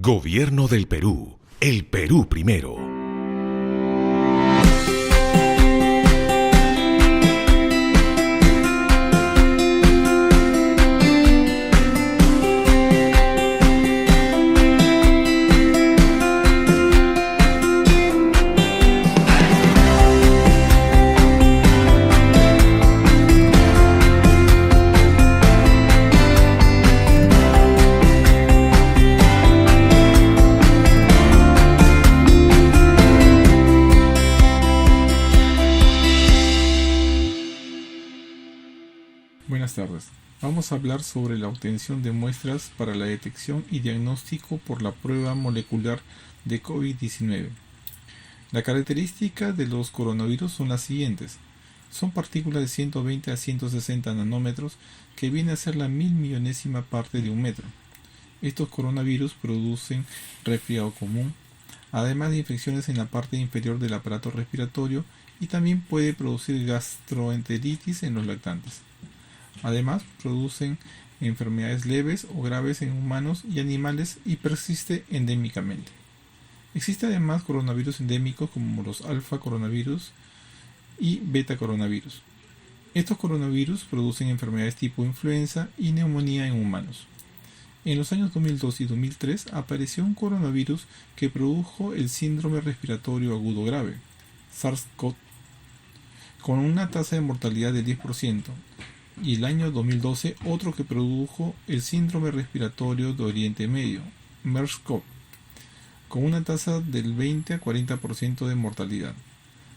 Gobierno del Perú. El Perú primero. Buenas tardes. Vamos a hablar sobre la obtención de muestras para la detección y diagnóstico por la prueba molecular de COVID-19. La característica de los coronavirus son las siguientes. Son partículas de 120 a 160 nanómetros que viene a ser la 1000.000.000ª parte de un metro. Estos coronavirus producen resfriado común, además de infecciones en la parte inferior del aparato respiratorio, y también puede producir gastroenteritis en los lactantes. Además, producen enfermedades leves o graves en humanos y animales y persiste endémicamente. Existen además coronavirus endémicos como los alfa coronavirus y beta coronavirus. Estos coronavirus producen enfermedades tipo influenza y neumonía en humanos. En los años 2002 y 2003 apareció un coronavirus que produjo el síndrome respiratorio agudo grave, SARS-CoV, con una tasa de mortalidad del 10%. Y el año 2012 otro que produjo el síndrome respiratorio de Oriente Medio, MERS-CoV, con una tasa del 20 a 40% de mortalidad,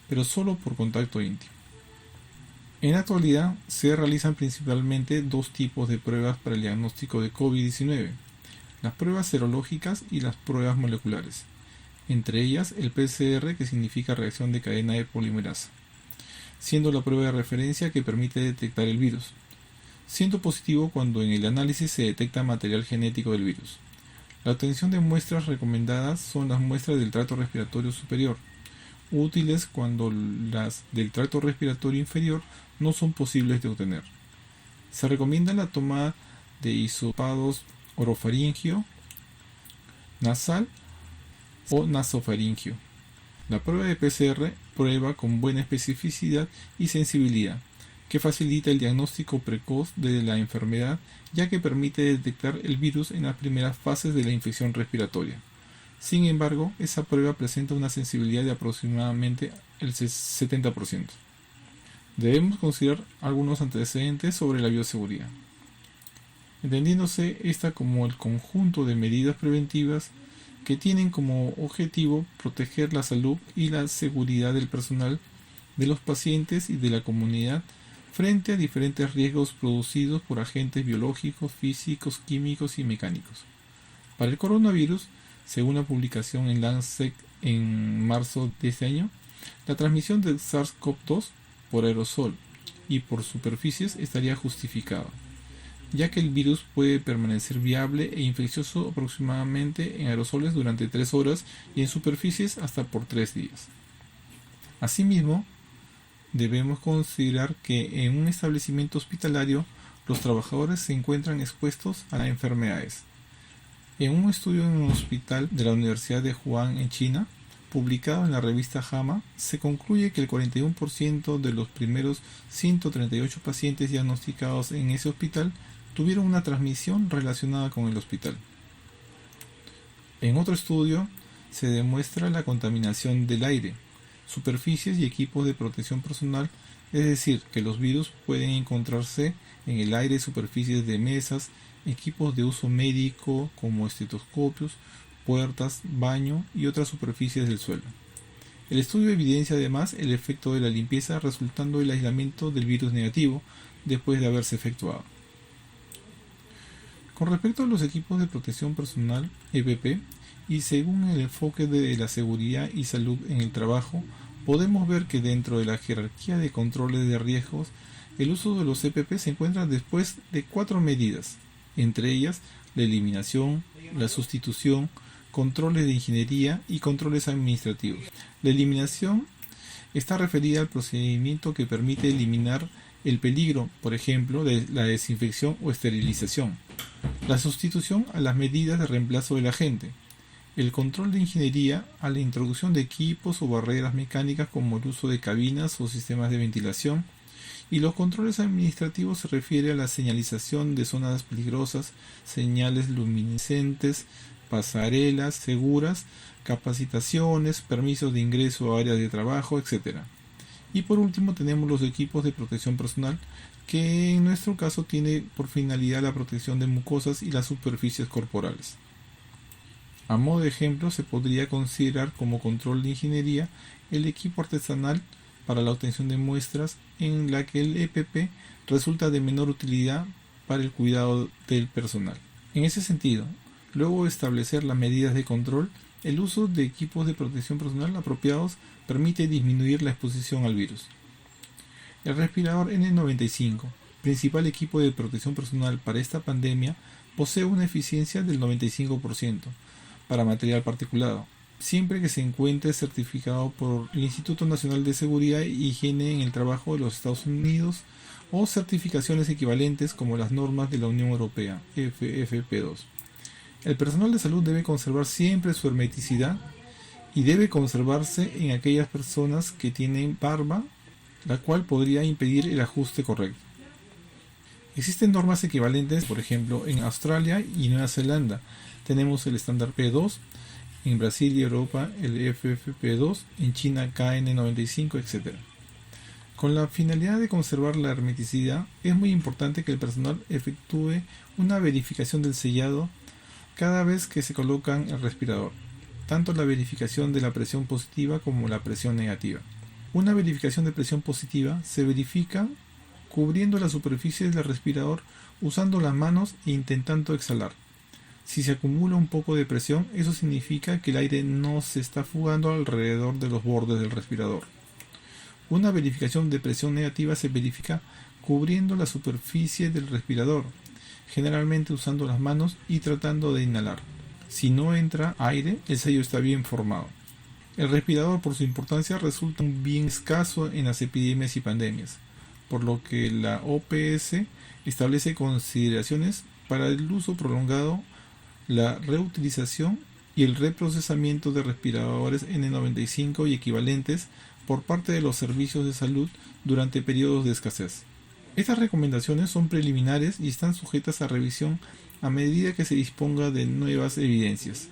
pero solo por contacto íntimo. En la actualidad se realizan principalmente dos tipos de pruebas para el diagnóstico de COVID-19, las pruebas serológicas y las pruebas moleculares, entre ellas el PCR, que significa reacción de cadena de polimerasa, siendo la prueba de referencia que permite detectar el virus, siendo positivo cuando en el análisis se detecta material genético del virus. La obtención de muestras recomendadas son las muestras del tracto respiratorio superior, útiles cuando las del tracto respiratorio inferior no son posibles de obtener. Se recomienda la toma de hisopados orofaringio, nasal o nasofaringio. La prueba de PCR prueba con buena especificidad y sensibilidad, que facilita el diagnóstico precoz de la enfermedad, ya que permite detectar el virus en las primeras fases de la infección respiratoria. Sin embargo, esa prueba presenta una sensibilidad de aproximadamente el 70%. Debemos considerar algunos antecedentes sobre la bioseguridad, entendiéndose esta como el conjunto de medidas preventivas que tienen como objetivo proteger la salud y la seguridad del personal, de los pacientes y de la comunidad frente a diferentes riesgos producidos por agentes biológicos, físicos, químicos y mecánicos. Para el coronavirus, según la publicación en Lancet en marzo de este año, la transmisión del SARS-CoV-2 por aerosol y por superficies estaría justificada, ya que el virus puede permanecer viable e infeccioso aproximadamente en aerosoles durante 3 horas y en superficies hasta por 3 días. Asimismo, debemos considerar que en un establecimiento hospitalario los trabajadores se encuentran expuestos a las enfermedades. En un estudio en un hospital de la Universidad de Wuhan en China, publicado en la revista JAMA, se concluye que el 41% de los primeros 138 pacientes diagnosticados en ese hospital tuvieron una transmisión relacionada con el hospital. En otro estudio se demuestra la contaminación del aire, superficies y equipos de protección personal, es decir, que los virus pueden encontrarse en el aire, superficies de mesas, equipos de uso médico como estetoscopios, puertas, baño y otras superficies del suelo. El estudio evidencia además el efecto de la limpieza, resultando el aislamiento del virus negativo después de haberse efectuado. Con respecto a los equipos de protección personal, EPP, y según el enfoque de la seguridad y salud en el trabajo, podemos ver que dentro de la jerarquía de controles de riesgos, el uso de los EPP se encuentra después de 4 medidas, entre ellas la eliminación, la sustitución, controles de ingeniería y controles administrativos. La eliminación está referida al procedimiento que permite eliminar el peligro, por ejemplo, de la desinfección o esterilización. La sustitución a las medidas de reemplazo del agente. el control de ingeniería a la introducción de equipos o barreras mecánicas como el uso de cabinas o sistemas de ventilación, y los controles administrativos se refiere a la señalización de zonas peligrosas, señales luminiscentes, pasarelas seguras, capacitaciones, permisos de ingreso a áreas de trabajo, etc. Y por último tenemos los equipos de protección personal, que en nuestro caso tiene por finalidad la protección de mucosas y las superficies corporales. A modo de ejemplo, se podría considerar como control de ingeniería el equipo artesanal para la obtención de muestras, en la que el EPP resulta de menor utilidad para el cuidado del personal. En ese sentido, luego de establecer las medidas de control, el uso de equipos de protección personal apropiados permite disminuir la exposición al virus. El respirador N95, principal equipo de protección personal para esta pandemia, posee una eficiencia del 95% para material particulado, siempre que se encuentre certificado por el Instituto Nacional de Seguridad e Higiene en el Trabajo de los Estados Unidos o certificaciones equivalentes como las normas de la Unión Europea, FFP2. El personal de salud debe conservar siempre su hermeticidad y debe conservarse en aquellas personas que tienen barba, la cual podría impedir el ajuste correcto. Existen normas equivalentes, por ejemplo, en Australia y Nueva Zelanda. Tenemos el estándar P2, en Brasil y Europa el FFP2, en China KN95, etc. Con la finalidad de conservar la hermeticidad, es muy importante que el personal efectúe una verificación del sellado cada vez que se colocan el respirador, tanto la verificación de la presión positiva como la presión negativa. Una verificación de presión positiva se verifica cubriendo la superficie del respirador usando las manos e intentando exhalar. Si se acumula un poco de presión, eso significa que el aire no se está fugando alrededor de los bordes del respirador. Una verificación de presión negativa se verifica cubriendo la superficie del respirador, generalmente usando las manos y tratando de inhalar. Si no entra aire, el sello está bien formado. El respirador, por su importancia, resulta bien escaso en las epidemias y pandemias, por lo que la OPS establece consideraciones para el uso prolongado, la reutilización y el reprocesamiento de respiradores N95 y equivalentes por parte de los servicios de salud durante periodos de escasez. Estas recomendaciones son preliminares y están sujetas a revisión a medida que se disponga de nuevas evidencias.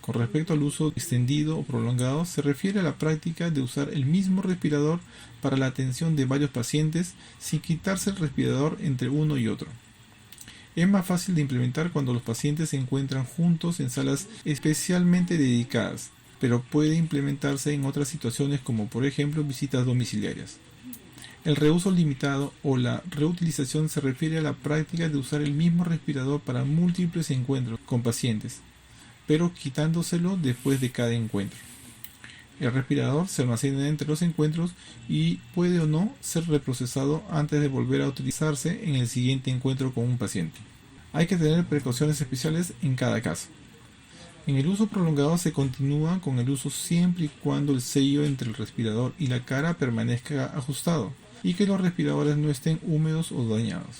Con respecto al uso extendido o prolongado, se refiere a la práctica de usar el mismo respirador para la atención de varios pacientes sin quitarse el respirador entre uno y otro. Es más fácil de implementar cuando los pacientes se encuentran juntos en salas especialmente dedicadas, pero puede implementarse en otras situaciones como por ejemplo visitas domiciliarias. El reuso limitado o la reutilización se refiere a la práctica de usar el mismo respirador para múltiples encuentros con pacientes, pero quitándoselo después de cada encuentro. El respirador se almacena entre los encuentros y puede o no ser reprocesado antes de volver a utilizarse en el siguiente encuentro con un paciente. Hay que tener precauciones especiales en cada caso. En el uso prolongado se continúa con el uso siempre y cuando el sello entre el respirador y la cara permanezca ajustado y que los respiradores no estén húmedos o dañados.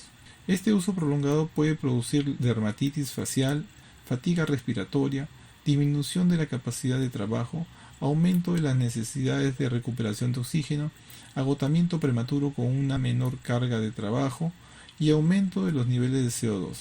Este uso prolongado puede producir dermatitis facial, fatiga respiratoria, disminución de la capacidad de trabajo, aumento de las necesidades de recuperación de oxígeno, agotamiento prematuro con una menor carga de trabajo y aumento de los niveles de CO2.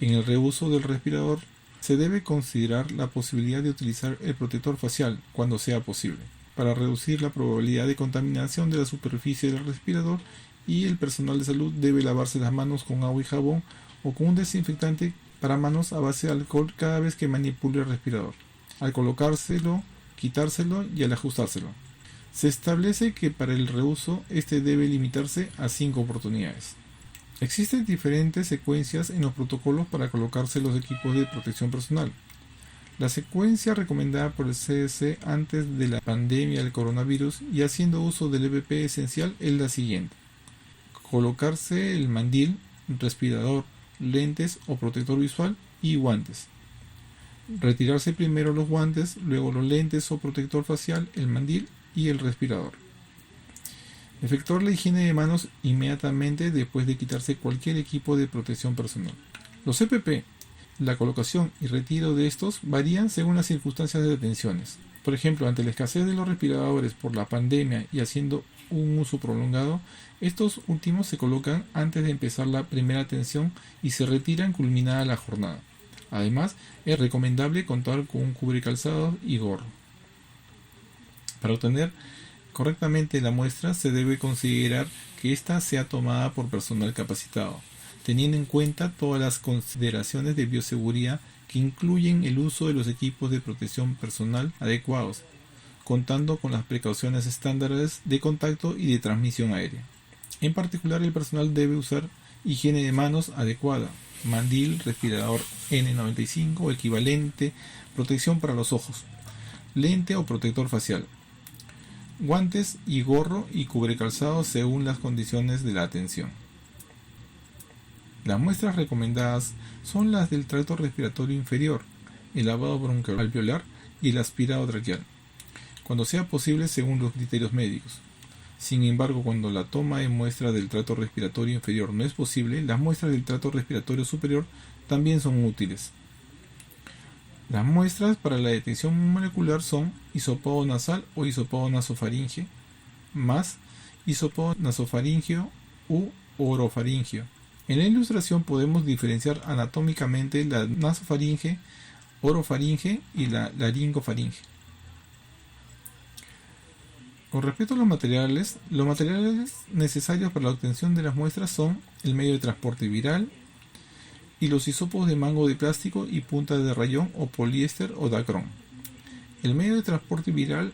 En el reuso del respirador se debe considerar la posibilidad de utilizar el protector facial cuando sea posible, para reducir la probabilidad de contaminación de la superficie del respirador, y el personal de salud debe lavarse las manos con agua y jabón o con un desinfectante para manos a base de alcohol cada vez que manipule el respirador, al colocárselo, quitárselo y al ajustárselo. Se establece que para el reuso este debe limitarse a 5 oportunidades. Existen diferentes secuencias en los protocolos para colocarse los equipos de protección personal. La secuencia recomendada por el CDC antes de la pandemia del coronavirus y haciendo uso del EPP esencial es la siguiente: colocarse el mandil, respirador, lentes o protector visual y guantes. Retirarse primero los guantes, luego los lentes o protector facial, el mandil y el respirador. Efectuar la higiene de manos inmediatamente después de quitarse cualquier equipo de protección personal. Los EPP La colocación y retiro de estos varían según las circunstancias de detenciones. Por ejemplo, ante la escasez de los respiradores por la pandemia y haciendo un uso prolongado, estos últimos se colocan antes de empezar la primera atención y se retiran culminada la jornada. Además, es recomendable contar con un cubrecalzado y gorro. Para obtener correctamente la muestra se debe considerar que ésta sea tomada por personal capacitado, teniendo en cuenta todas las consideraciones de bioseguridad que incluyen el uso de los equipos de protección personal adecuados, contando con las precauciones estándares de contacto y de transmisión aérea. En particular, el personal debe usar higiene de manos adecuada, mandil, respirador N95 o equivalente, protección para los ojos, lente o protector facial, guantes y gorro y cubrecalzado según las condiciones de la atención. Las muestras recomendadas son las del tracto respiratorio inferior, el lavado broncoalveolar y el aspirado traqueal, cuando sea posible según los criterios médicos. Sin embargo, cuando la toma de muestra del tracto respiratorio inferior no es posible, las muestras del tracto respiratorio superior también son útiles. Las muestras para la detección molecular son hisopado nasal o hisopado nasofaringeo, más hisopado nasofaringeo u orofaringeo. En la ilustración podemos diferenciar anatómicamente la nasofaringe, orofaringe y la laringofaringe. Con respecto a los materiales necesarios para la obtención de las muestras son el medio de transporte viral y los hisopos de mango de plástico y punta de rayón o poliéster o dacrón. El medio de transporte viral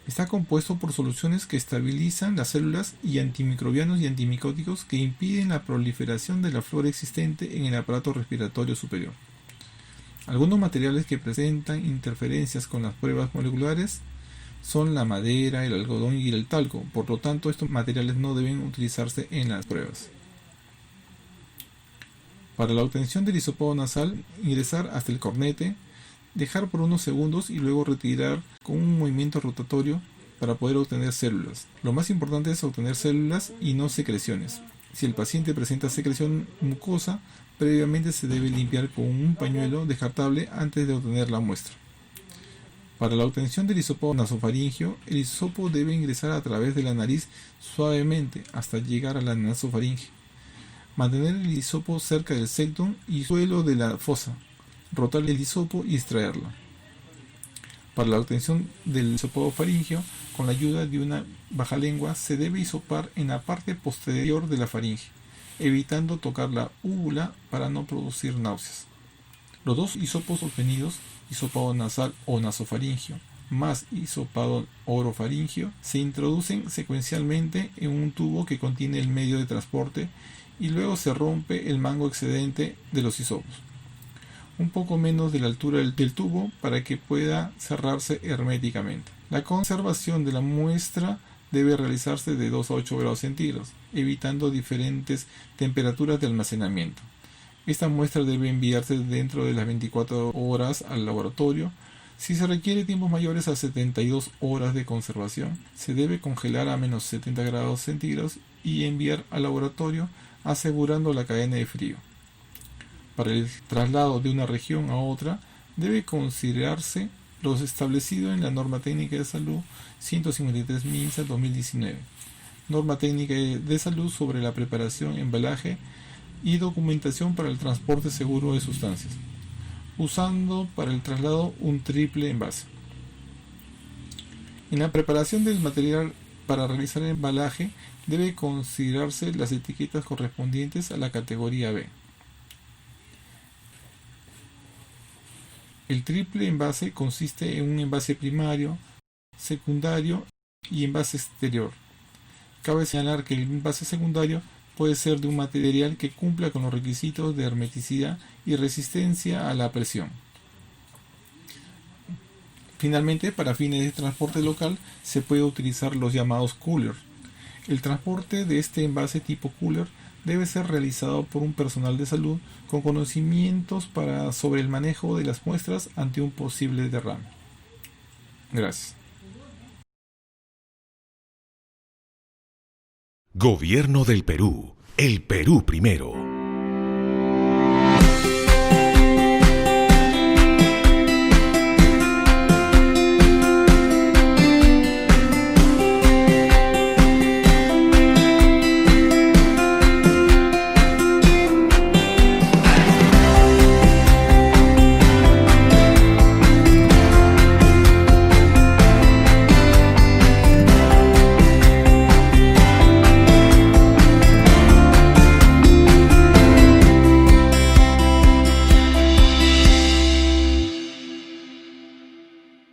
está compuesto por soluciones que estabilizan las células y antimicrobianos y antimicóticos que impiden la proliferación de la flora existente en el aparato respiratorio superior. Algunos materiales que presentan interferencias con las pruebas moleculares son la madera, el algodón y el talco, por lo tanto estos materiales no deben utilizarse en las pruebas. Para la obtención del hisopado nasal, ingresar hasta el cornete, dejar por unos segundos y luego retirar con un movimiento rotatorio para poder obtener células. Lo más importante es obtener células y no secreciones. Si el paciente presenta secreción mucosa, previamente se debe limpiar con un pañuelo descartable antes de obtener la muestra. Para la obtención del hisopado nasofaringeo, el hisopo debe ingresar a través de la nariz suavemente hasta llegar a la nasofaringe. Mantener el hisopo cerca del septum y suelo de la fosa. Rotar el hisopo y extraerlo. Para la obtención del hisopado faríngeo, con la ayuda de una bajalengua, se debe hisopar en la parte posterior de la faringe, evitando tocar la úvula para no producir náuseas. Los dos hisopos obtenidos, hisopado nasal o nasofaringeo más hisopado orofaringeo, se introducen secuencialmente en un tubo que contiene el medio de transporte y luego se rompe el mango excedente de los hisopos, un poco menos de la altura del tubo para que pueda cerrarse herméticamente. La conservación de la muestra debe realizarse de 2 a 8 grados centígrados, evitando diferentes temperaturas de almacenamiento. Esta muestra debe enviarse dentro de las 24 horas al laboratorio. Si se requiere tiempos mayores a 72 horas de conservación, se debe congelar a menos 70 grados centígrados y enviar al laboratorio asegurando la cadena de frío. Para el traslado de una región a otra, debe considerarse lo establecido en la Norma Técnica de Salud 153 MINSA 2019, Norma Técnica de Salud sobre la preparación, embalaje y documentación para el transporte seguro de sustancias, usando para el traslado un triple envase. En la preparación del material para realizar el embalaje debe considerarse las etiquetas correspondientes a la categoría B. El triple envase consiste en un envase primario, secundario y envase exterior. Cabe señalar que el envase secundario puede ser de un material que cumpla con los requisitos de hermeticidad y resistencia a la presión. Finalmente, para fines de transporte local, se puede utilizar los llamados coolers. El transporte de este envase tipo cooler debe ser realizado por un personal de salud con conocimientos sobre el manejo de las muestras ante un posible derrame. Gracias. Gobierno del Perú. El Perú primero.